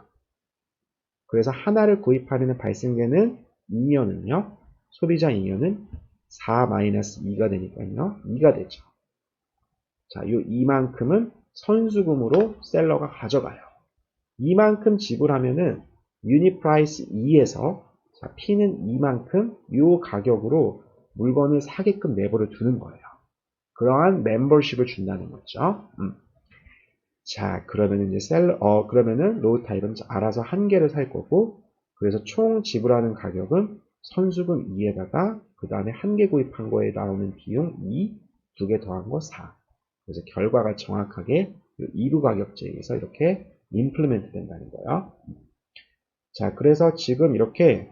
그래서 하나를 구입하면 발생되는 잉여는요, 소비자 잉여는 4-2가 되니까요, 2가 되죠. 자, 요 이만큼은 선수금으로 셀러가 가져가요. 이만큼 지불하면은 유닛 프라이스 2에서 자, P는 이만큼 요 가격으로 물건을 사게끔 내버려 두는 거예요. 그러한 멤버십을 준다는 거죠. 자, 그러면은 이제 그러면은 로우 타입은 알아서 한 개를 살 거고, 그래서 총 지불하는 가격은 선수금 2에다가 그 다음에 한 개 구입한 거에 나오는 비용 2, 2개 더한 거 4. 그래서 결과가 정확하게 2부 가격제에서 이렇게 임플리멘트 된다는 거예요. 자, 그래서 지금 이렇게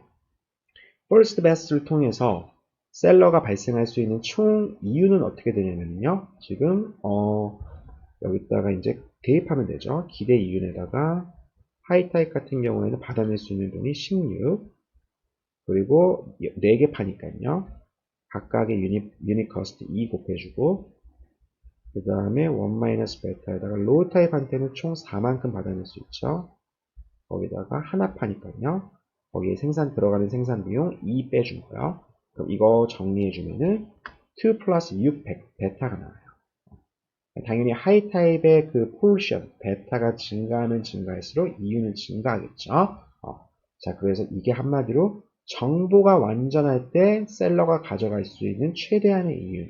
first best를 통해서 셀러가 발생할 수 있는 총 이유는 어떻게 되냐면요. 지금 여기다가 이제 대입하면 되죠. 기대 이윤에다가 하이 타입 같은 경우에는 받아낼 수 있는 돈이 16 그리고 4개 파니까요. 각각의 유닛 커스트 2 곱해주고 그 다음에 1 베타에다가 로우 타입한테는 총 4만큼 받아낼 수 있죠. 거기다가 하나 파니까요. 거기에 들어가는 생산 비용 2 빼준 거요. 그럼 이거 정리해주면은 2 플러스 6 베타가 나와요. 당연히 하이 타입의 그 포션, 베타가 증가하면 증가할수록 이윤은 증가하겠죠. 자, 그래서 이게 한마디로 정보가 완전할 때 셀러가 가져갈 수 있는 최대한의 이윤.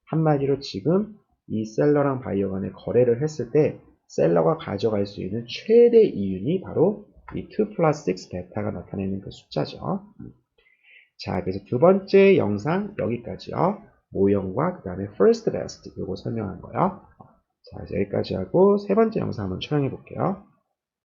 한마디로 지금 이 셀러랑 바이어 간에 거래를 했을 때 셀러가 가져갈 수 있는 최대 이윤이 바로 이 2 플러스 6 베타가 나타내는 그 숫자죠. 자, 그래서 두 번째 영상 여기까지요. 모형과 그 다음에 first best 요거 설명한 거요. 자, 여기까지 하고 세 번째 영상 한번 촬영해 볼게요.